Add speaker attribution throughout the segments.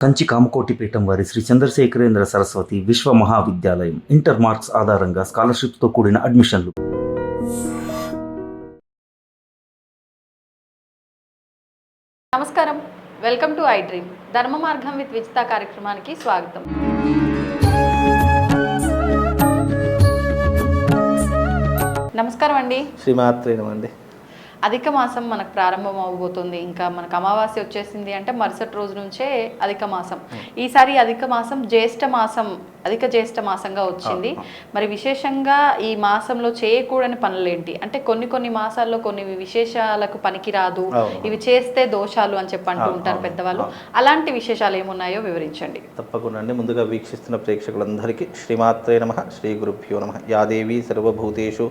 Speaker 1: కంచి కామకోటి పీఠం వారి శ్రీ చంద్రశేఖరేంద్ర సరస్వతి విశ్వ మహావిద్యాలయం ఇంటర్ మార్క్స్ ఆధారంగా స్కాలర్షిప్తో కూడిన అడ్మిషన్లు.
Speaker 2: నమస్కారం, వెల్కమ్ టు ఐ డ్రీమ్. ధర్మ మార్గం విత్ విజిత కార్యక్రమానికి స్వాగతం. నమస్కారం అండి.
Speaker 3: శ్రీమాత్రేనమండి.
Speaker 2: అధిక మాసం మనకు ప్రారంభం అవబోతుంది. ఇంకా మనకు అమావాస్య వచ్చేసింది అంటే మరుసటి రోజు నుంచే అధిక మాసం. ఈసారి అధిక మాసం అధిక జ్యేష్ఠ మాసంగా వచ్చింది. మరి విశేషంగా ఈ మాసంలో చేయకూడని పనులు ఏంటి అంటే కొన్ని మాసాల్లో కొన్ని విశేషాలకు పనికిరాదు, ఇవి చేస్తే దోషాలు అని చెప్పి అంటూ ఉంటారు పెద్దవాళ్ళు. అలాంటి విశేషాలు ఏమున్నాయో వివరించండి.
Speaker 3: తప్పకుండా అండి. ముందుగా వీక్షిస్తున్న ప్రేక్షకులందరికీ శ్రీమాత్రే నమః, శ్రీ గురుభ్యో నమః. యాదేవి సర్వభూతేషు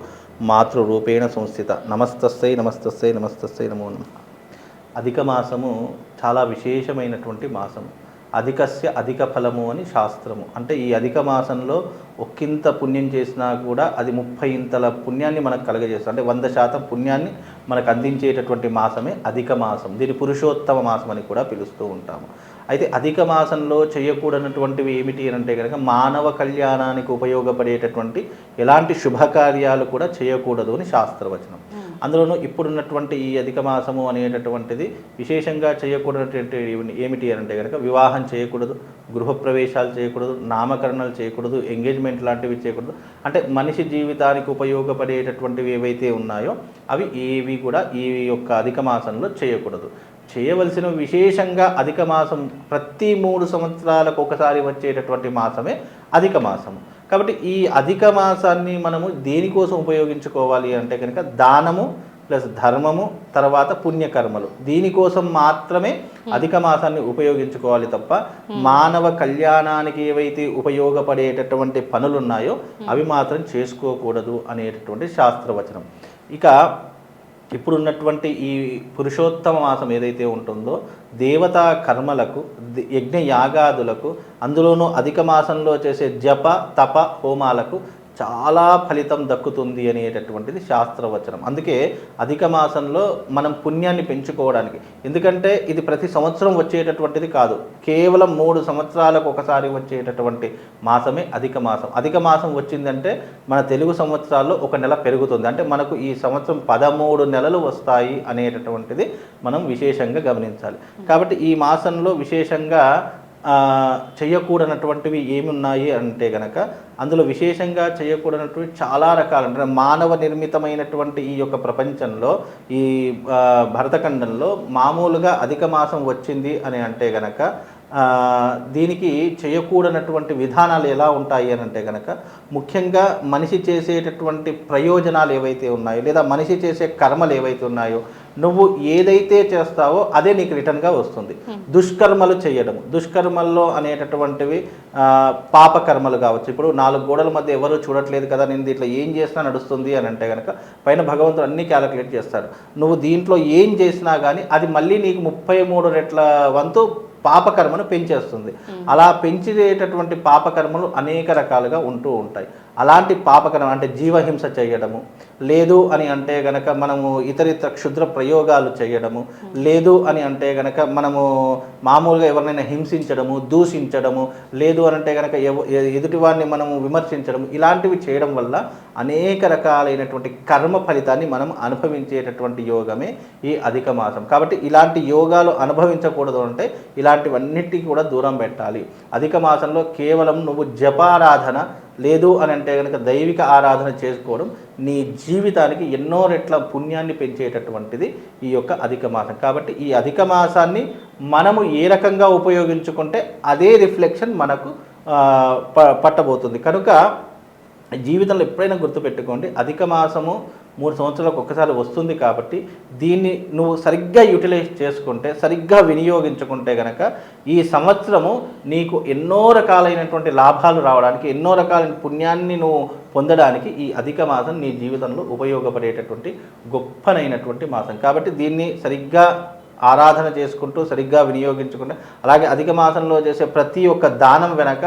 Speaker 3: మాతృరూపేణ సంస్థిత నమస్తస్సై నమస్తస్సై నమస్తస్సై నమో నమః. అధిక మాసము చాలా విశేషమైనటువంటి మాసము. అధికస్య అధిక ఫలము అని శాస్త్రము. అంటే ఈ అధిక మాసంలో ఒక్కింత పుణ్యం చేసినా కూడా అది 30 ఇంతల పుణ్యాన్ని మనకు కలగజేస్తుంది. అంటే 100% పుణ్యాన్ని మనకు అందించేటటువంటి మాసమే అధిక మాసం. దీని పురుషోత్తమ మాసం అని కూడా పిలుస్తూ ఉంటాము. అయితే అధిక మాసంలో చేయకూడనటువంటివి ఏమిటి అని అంటే కనుక మానవ కళ్యాణానికి ఉపయోగపడేటటువంటి ఎలాంటి శుభకార్యాలు కూడా చేయకూడదు అని శాస్త్రవచనం. అందులోనూ ఇప్పుడున్నటువంటి ఈ అధిక మాసము అనేటటువంటిది విశేషంగా చేయకూడనటువంటి ఏమిటి అని అంటే కనుక వివాహం చేయకూడదు, గృహప్రవేశాలు చేయకూడదు, నామకరణాలు చేయకూడదు, ఎంగేజ్మెంట్ లాంటివి చేయకూడదు. అంటే మనిషి జీవితానికి ఉపయోగపడేటటువంటివి ఏవైతే ఉన్నాయో అవి ఏవి కూడా ఈ యొక్క అధిక మాసంలో చేయకూడదు. చేయవలసిన విశేషంగా అధిక మాసం ప్రతి 3 సంవత్సరాలకు ఒకసారి వచ్చేటటువంటి మాసమే అధిక మాసము. కాబట్టి ఈ అధిక మాసాన్ని మనము దేనికోసం ఉపయోగించుకోవాలి అంటే కనుక దానము ప్లస్ ధర్మము తర్వాత పుణ్యకర్మలు, దీనికోసం మాత్రమే అధిక మాసాన్ని ఉపయోగించుకోవాలి తప్ప మానవ కళ్యాణానికి ఏవైతే ఉపయోగపడేటటువంటి పనులు ఉన్నాయో అవి మాత్రం చేసుకోకూడదు అనేటటువంటి శాస్త్రవచనం. ఇక ఇప్పుడున్నటువంటి ఈ పురుషోత్తమ మాసం ఏదైతే ఉంటుందో దేవతా కర్మలకు, యజ్ఞ యాగాదులకు, అందులోనూ అధిక మాసంలో చేసే జప తప హోమాలకు చాలా ఫలితం దక్కుతుంది అనేటటువంటిది శాస్త్రవచనం. అందుకే అధిక మాసంలో మనం పుణ్యాన్ని పెంచుకోవడానికి, ఎందుకంటే ఇది ప్రతి సంవత్సరం వచ్చేటటువంటిది కాదు, కేవలం 3 సంవత్సరాలకు ఒకసారి వచ్చేటటువంటి మాసమే అధిక మాసం. అధిక మాసం వచ్చిందంటే మన తెలుగు సంవత్సరాల్లో 1 నెల పెరుగుతుంది. అంటే మనకు ఈ సంవత్సరం 13 నెలలు వస్తాయి అనేటటువంటిది మనం విశేషంగా గమనించాలి. కాబట్టి ఈ మాసంలో విశేషంగా చేయకూడనటువంటివి ఏమి ఉన్నాయి అంటే గనక అందులో విశేషంగా చేయకూడనటువంటి చాలా రకాలు. అంటే మానవ నిర్మితమైనటువంటి ఈ యొక్క ప్రపంచంలో ఈ భరతఖండంలో మామూలుగా అధిక మాసం వచ్చింది అని అంటే గనక దీనికి చేయకూడనటువంటి విధానాలు ఎలా ఉంటాయి అని అంటే కనుక ముఖ్యంగా మనిషి చేసేటటువంటి ప్రయోజనాలు ఏవైతే ఉన్నాయో లేదా మనిషి చేసే కర్మలు ఏవైతే ఉన్నాయో నువ్వు ఏదైతే చేస్తావో అదే నీకు రిటర్న్గా వస్తుంది. దుష్కర్మలు చేయడము, దుష్కర్మల్లో అనేటటువంటివి పాపకర్మలు కావచ్చు. ఇప్పుడు 4 గోడల మధ్య ఎవరు చూడట్లేదు కదా, నేను దీంట్లో ఏం చేసినా నడుస్తుంది అని అంటే కనుక పైన భగవంతుడు అన్నీ క్యాలిక్యులేట్ చేస్తాడు. నువ్వు దీంట్లో ఏం చేసినా కానీ అది మళ్ళీ నీకు 33 రెట్ల వంతు పాపకర్మను పెంచేస్తుంది. అలా పెంచేటటువంటి పాపకర్మలు అనేక రకాలుగా ఉంటూ ఉంటాయి. అలాంటి పాపకర్మ అంటే జీవహింస చేయడము, లేదు అని అంటే గనక మనము ఇతరితర క్షుద్ర ప్రయోగాలు చేయడము, లేదు అని అంటే గనక మనము మామూలుగా ఎవరినైనా హింసించడము, దూషించడము, లేదు అని అంటే గనక ఎదుటివారిని మనము విమర్శించడము, ఇలాంటివి చేయడం వల్ల అనేక రకాలైనటువంటి కర్మ ఫలితాన్ని మనం అనుభవించేటటువంటి యోగమే ఈ అధిక మాసం. కాబట్టి ఇలాంటి యోగాలు అనుభవించకూడదు అంటే ఇలాంటివన్నిటికీ కూడా దూరం పెట్టాలి. అధిక మాసంలో కేవలం నువ్వు జపారాధన, లేదు అని అంటే కనుక దైవిక ఆరాధన చేసుకోవడం నీ జీవితానికి ఎన్నో రెట్ల పుణ్యాన్ని పెంచేటటువంటిది ఈ యొక్క అధిక మాసం. కాబట్టి ఈ అధిక మాసాన్ని మనము ఏ రకంగా ఉపయోగించుకుంటే అదే రిఫ్లెక్షన్ మనకు పట్టబోతుంది. కనుక జీవితంలో ఎప్పుడైనా గుర్తుపెట్టుకోండి, అధిక మాసము 3 సంవత్సరాలకు ఒకసారి వస్తుంది. కాబట్టి దీన్ని నువ్వు సరిగ్గా యూటిలైజ్ చేసుకుంటే, సరిగ్గా వినియోగించుకుంటే కనుక ఈ సంవత్సరము నీకు ఎన్నో రకాలైనటువంటి లాభాలు రావడానికి, ఎన్నో రకాలైన పుణ్యాన్ని నువ్వు పొందడానికి ఈ అధిక మాసం నీ జీవితంలో ఉపయోగపడేటటువంటి గొప్పనైనటువంటి మాసం. కాబట్టి దీన్ని సరిగ్గా ఆరాధన చేసుకుంటూ సరిగ్గా వినియోగించుకుంటే, అలాగే అధిక మాసంలో చేసే ప్రతి ఒక్క దానం వెనక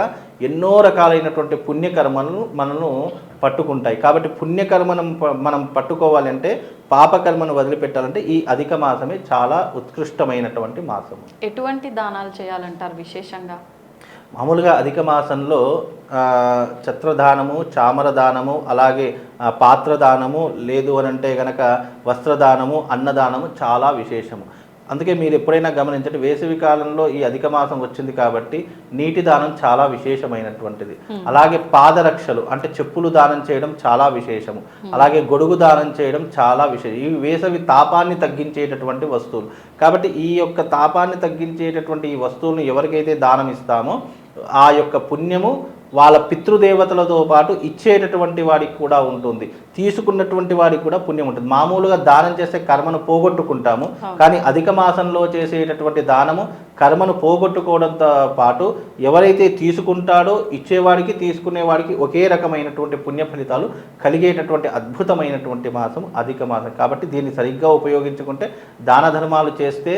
Speaker 3: ఎన్నో రకాలైనటువంటి పుణ్యకర్మలను మనను పట్టుకుంటాయి. కాబట్టి పుణ్యకర్మను మనం పట్టుకోవాలంటే పాపకర్మను వదిలిపెట్టాలంటే ఈ అధిక మాసమే చాలా ఉత్కృష్టమైనటువంటి మాసము.
Speaker 2: ఎటువంటి దానాలు చేయాలంటారు విశేషంగా?
Speaker 3: మామూలుగా అధిక మాసంలో ఛత్రదానము, చామరదానము, అలాగే పాత్రదానము, లేదు అనంటే గనక వస్త్రదానము, అన్నదానము చాలా విశేషము. అందుకే మీరు ఎప్పుడైనా గమనించండి, వేసవి కాలంలో ఈ అధిక మాసం వచ్చింది కాబట్టి నీటి దానం చాలా విశేషమైనటువంటిది. అలాగే పాదరక్షలు అంటే చెప్పులు దానం చేయడం చాలా విశేషము. అలాగే గొడుగు దానం చేయడం చాలా విశేషం. ఈ వేసవి తాపాన్ని తగ్గించేటటువంటి వస్తువులు కాబట్టి ఈ యొక్క తాపాన్ని తగ్గించేటటువంటి ఈ వస్తువులను ఎవరికైతే దానం ఇస్తామో ఆ యొక్క పుణ్యము వాళ్ళ పితృదేవతలతో పాటు ఇచ్చేటటువంటి వాడికి కూడా ఉంటుంది, తీసుకున్నటువంటి వాడికి కూడా పుణ్యం ఉంటుంది. మామూలుగా దానం చేసే కర్మను పోగొట్టుకుంటాము, కానీ అధిక మాసంలో చేసేటటువంటి దానము కర్మను పోగొట్టుకోవడంతో పాటు ఎవరైతే తీసుకుంటాడో ఇచ్చేవాడికి తీసుకునేవాడికి ఒకే రకమైనటువంటి పుణ్య ఫలితాలు కలిగేటటువంటి అద్భుతమైనటువంటి మాసం అధిక మాసం. కాబట్టి దీన్ని సరిగ్గా ఉపయోగించుకుంటే దాన ధర్మాలు చేస్తే,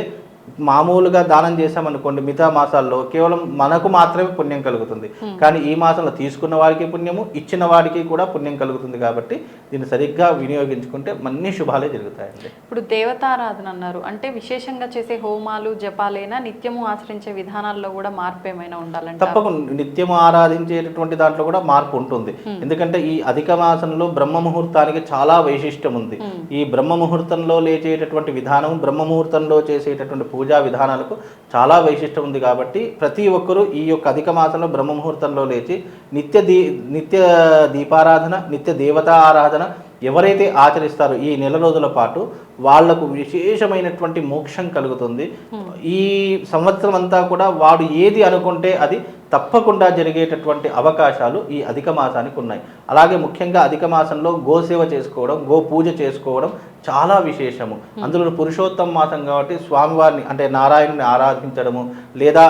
Speaker 3: మామూలుగా దానం చేసామనుకోండి మిగతా మాసాల్లో కేవలం మనకు మాత్రమే పుణ్యం కలుగుతుంది, కానీ ఈ మాసంలో తీసుకున్న వారికి పుణ్యము, ఇచ్చిన వాడికి కూడా పుణ్యం కలుగుతుంది. కాబట్టి దీన్ని సరిగ్గా వినియోగించుకుంటే అన్ని శుభాలే జరుగుతాయండి.
Speaker 2: ఇప్పుడు దేవతారాధన అన్నారు, అంటే విశేషంగా చేసే హోమాలు జపాలైనా నిత్యము ఆచరించే విధానాల్లో కూడా మార్పు ఏమైనా ఉండాలంటే?
Speaker 3: తప్పకుండా నిత్యము ఆరాధించేటటువంటి దాంట్లో కూడా మార్పు ఉంటుంది. ఎందుకంటే ఈ అధిక మాసంలో బ్రహ్మ ముహూర్తానికి చాలా వైశిష్టం ఉంది. ఈ బ్రహ్మ ముహూర్తంలో లేచేటటువంటి విధానం, బ్రహ్మ ముహూర్తంలో చేసేటటువంటి పూజా విధానాలకు చాలా వైశిష్టం ఉంది. కాబట్టి ప్రతి ఒక్కరూ ఈ యొక్క అధిక మాసంలో బ్రహ్మ ముహూర్తంలో లేచి నిత్య దీపారాధన, నిత్య దేవతా ఆరాధన ఎవరైతే ఆచరిస్తారో ఈ నెల రోజుల పాటు వాళ్లకు విశేషమైనటువంటి మోక్షం కలుగుతుంది. ఈ సంవత్సరం అంతా కూడా వాడు ఏది అనుకుంటే అది తప్పకుండా జరిగేటటువంటి అవకాశాలు ఈ అధిక మాసానికి ఉన్నాయి. అలాగే ముఖ్యంగా అధిక మాసంలో గోసేవ చేసుకోవడం, గో పూజ చేసుకోవడం చాలా విశేషము. అందులో పురుషోత్తమ మాసం కాబట్టి స్వామివారిని అంటే నారాయణుని ఆరాధించడము, లేదా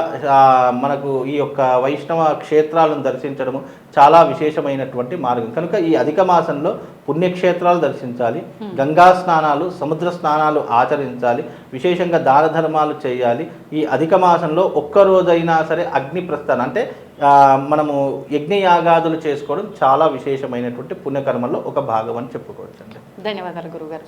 Speaker 3: మనకు ఈ యొక్క వైష్ణవ క్షేత్రాలను దర్శించడము చాలా విశేషమైనటువంటి మార్గం. కనుక ఈ అధిక మాసంలో పుణ్యక్షేత్రాలు దర్శించాలి, గంగా స్నానాలు, సముద్ర స్నానాలు ఆచరించాలి, విశేషంగా దాన ధర్మాలు చేయాలి. ఈ అధిక మాసంలో ఒక్కరోజైనా సరే అగ్ని ప్రస్థానం అంటే మనము యజ్ఞయాగాదులు చేసుకోవడం చాలా విశేషమైనటువంటి పుణ్యకర్మల్లో ఒక భాగం అని చెప్పుకోవచ్చండి.
Speaker 2: ధన్యవాదాలు గురుగారు.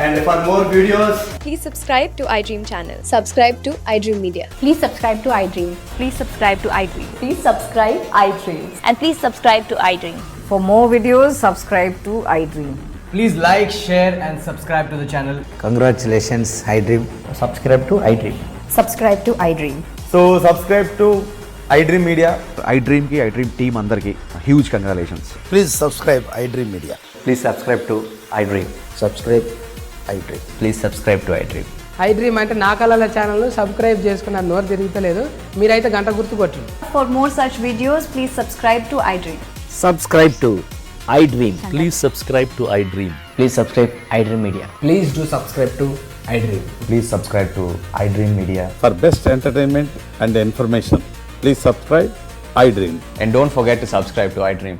Speaker 4: And for more videos,
Speaker 5: please subscribe to iDream channel. Subscribe to iDream Media.
Speaker 6: Please subscribe to iDream.
Speaker 7: Please subscribe to iDream.
Speaker 6: Please subscribe iDream.
Speaker 7: And please subscribe to iDream.
Speaker 6: For more videos, subscribe to iDream.
Speaker 4: please like, share and subscribe to the channel.
Speaker 8: Congratulations, iDream. Subscribe to iDream.
Speaker 6: Subscribe to iDream.
Speaker 9: So subscribe to iDream Media.
Speaker 10: iDream ki iDream team andarki huge congratulations.
Speaker 8: Please subscribe iDream Media.
Speaker 10: Please subscribe to iDream.
Speaker 8: Subscribe iDream.
Speaker 10: Please subscribe to iDream.
Speaker 11: iDream అంటే నా కళల ఛానల్ను subscribe చేసుకున్న నోరు తిరుగుతలేదు, మీరైతే గంట గుర్తు కొట్టండి.
Speaker 6: For more such videos, please subscribe to iDream.
Speaker 8: Subscribe to iDream.
Speaker 12: Please subscribe to iDream.
Speaker 8: Please subscribe iDream Media.
Speaker 4: Please do subscribe to iDream.
Speaker 10: Please subscribe to iDream Media.
Speaker 9: For best entertainment and information, please subscribe iDream.
Speaker 12: And don't forget to subscribe to iDream.